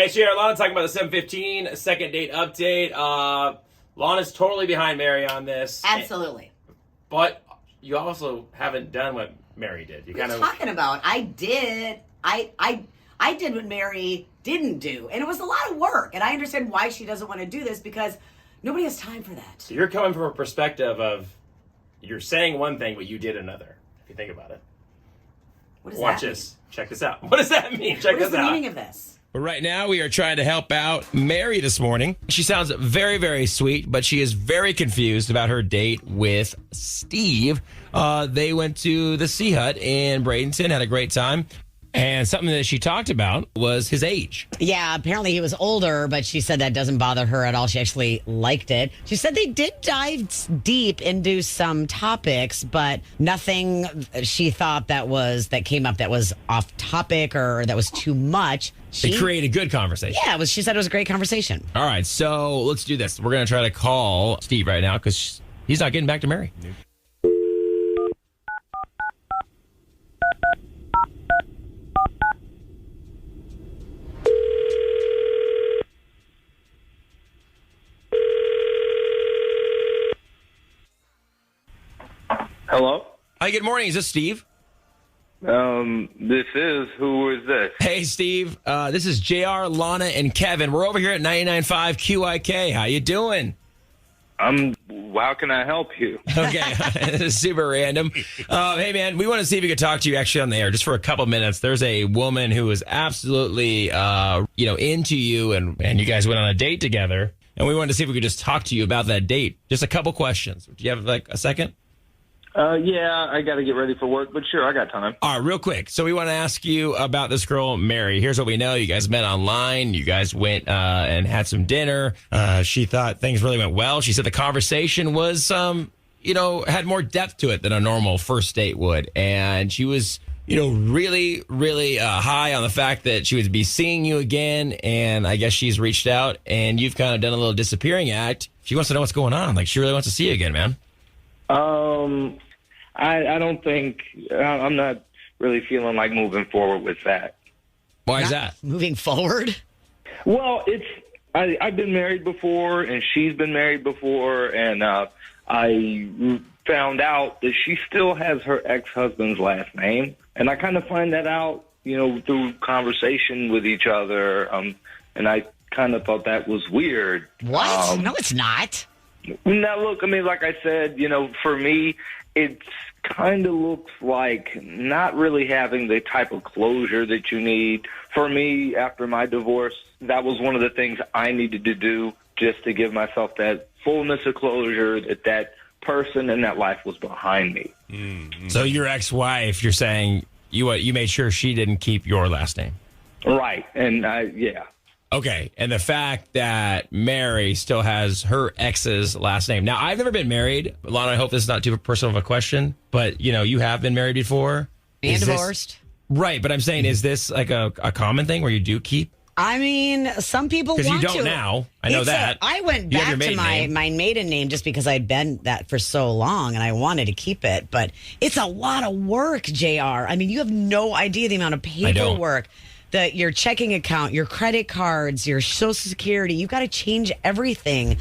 Hey, Shira, Lana talking about the 7:15 second date update. Lana's totally behind Mary on this. Absolutely. But you also haven't done what Mary did. What are you talking about? I did. I did what Mary didn't do. And it was a lot of work. And I understand why she doesn't want to do this because nobody has time for that. So you're coming from a perspective of you're saying one thing, but you did another, if you think about it. What does Watch that this. What does that mean? Check What this is the out. meaning of this? But right now, we are trying to help out Mary this morning. She sounds very, very sweet, but she is very confused about her date with Steve. They went to the Sea Hut in Bradenton, had a great time. And something that she talked about was his age. Yeah, apparently he was older, but she said that doesn't bother her at all. She actually liked it. She said they did dive deep into some topics, but nothing she thought that came up that was off topic or that was too much. They created good conversation. Yeah, she said it was a great conversation. All right, so let's do this. We're going to try to call Steve right now because he's not getting back to Mary. Hello? Hi, good morning. Is this Steve? Who is this? Hey, Steve. This is JR, Lana, and Kevin. We're over here at 99.5 QIK. How you doing? How can I help you? Okay, this is super random. Hey, man, we want to see if we could talk to you actually on the air just for a couple minutes. There's a woman who is absolutely, into you, and you guys went on a date together, and we wanted to see if we could just talk to you about that date. Just a couple questions. Do you have, a second? Yeah, I got to get ready for work, but sure, I got time. All right, real quick. So we want to ask you about this girl, Mary. Here's what we know. You guys met online. You guys went and had some dinner. She thought things really went well. She said the conversation was, had more depth to it than a normal first date would. And she was, really, really high on the fact that she would be seeing you again. And I guess she's reached out, and you've kind of done a little disappearing act. She wants to know what's going on. Like, she really wants to see you again, man. I don't think I'm not really feeling like moving forward with that. Why is that? Moving forward? Well, I've been married before, and she's been married before, and I found out that she still has her ex-husband's last name, and I kind of find that out, through conversation with each other, and I kind of thought that was weird. What? No, it's not. Now, look, like I said, for me, it kind of looks like not really having the type of closure that you need. For me, after my divorce, that was one of the things I needed to do just to give myself that fullness of closure that person and that life was behind me. Mm-hmm. So your ex-wife, you're saying you made sure she didn't keep your last name. Right. And yeah. Okay, and the fact that Mary still has her ex's last name. Now, I've never been married. Lana, I hope this is not too personal of a question, but, you have been married before. And divorced. Right, but I'm saying, is this like a common thing where you do keep? I mean, some people want to. Because you don't now. I know that. I went back to my maiden name just because I'd been that for so long and I wanted to keep it. But it's a lot of work, JR. I mean, you have no idea the amount of paperwork. Your checking account, your credit cards, your Social Security. You've got to change everything.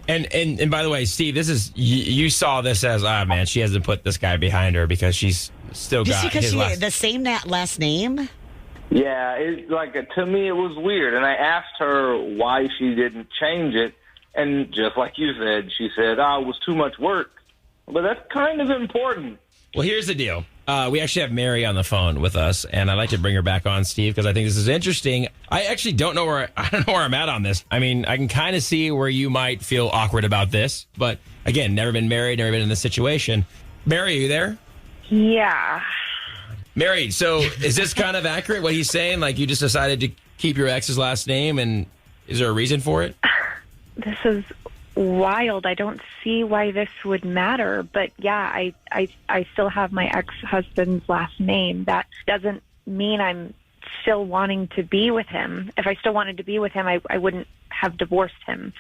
And by the way, Steve, this is you saw this as man, she hasn't put this guy behind her because she's still just got because his last. The same last name. Yeah, to me it was weird, and I asked her why she didn't change it, and just like you said, she said, it was too much work. But that's kind of important. Well, here's the deal. We actually have Mary on the phone with us, and I'd like to bring her back on, Steve, because I think this is interesting. I actually don't know where I'm at on this. I mean, I can kind of see where you might feel awkward about this, but again, never been married, never been in this situation. Mary, are you there? Yeah. Mary, so is this kind of accurate, what he's saying? Like, you just decided to keep your ex's last name, and is there a reason for it? This is wild. I don't see why this would matter, but yeah, I still have my ex-husband's last name. That doesn't mean I'm still wanting to be with him. If I still wanted to be with him, I wouldn't have divorced him.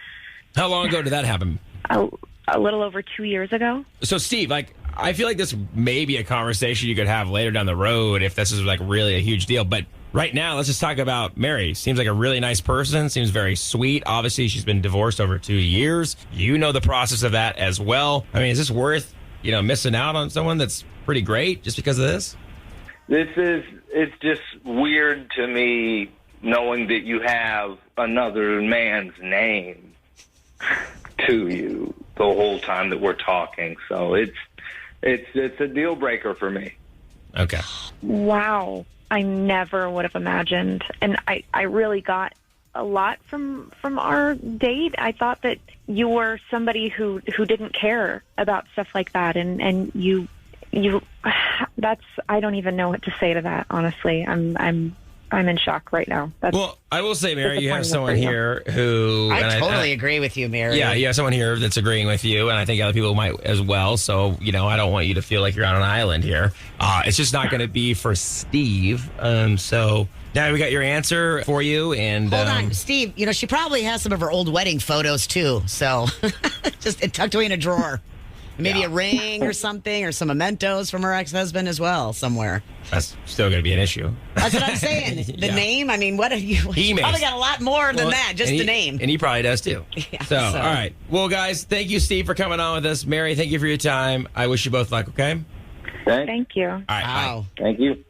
How long ago did that happen? A little over 2 years ago. So, Steve, I feel like this may be a conversation you could have later down the road if this is really a huge deal. But right now, let's just talk about Mary. Seems like a really nice person. Seems very sweet. Obviously, she's been divorced over 2 years. You know the process of that as well. I mean, is this worth, missing out on someone that's pretty great just because of this? It's just weird to me knowing that you have another man's name to you the whole time that we're talking. So it's a deal breaker for me. Okay. Wow. I never would have imagined. And I really got a lot from our date. I thought that you were somebody who didn't care about stuff like that. And you that's, I don't even know what to say to that, honestly. I'm in shock right now. Well, I will say, Mary, you have disappointing someone for you. here who... I totally agree with you, Mary. Yeah, you have someone here that's agreeing with you, and I think other people might as well. So, I don't want you to feel like you're on an island here. It's just not going to be for Steve. So now we got your answer for you. And Hold on, Steve. She probably has some of her old wedding photos too. So just tucked away in a drawer. Maybe a ring or something, or some mementos from her ex-husband as well somewhere. That's still going to be an issue. That's what I'm saying. The Yeah. name. I mean, what have you? He may- Probably got a lot more than that. Just and the name. And he probably does too. Yeah, so, all right. Well, guys, thank you, Steve, for coming on with us. Mary, thank you for your time. I wish you both luck, okay? Thank Thank you. All right, bye. Wow. you.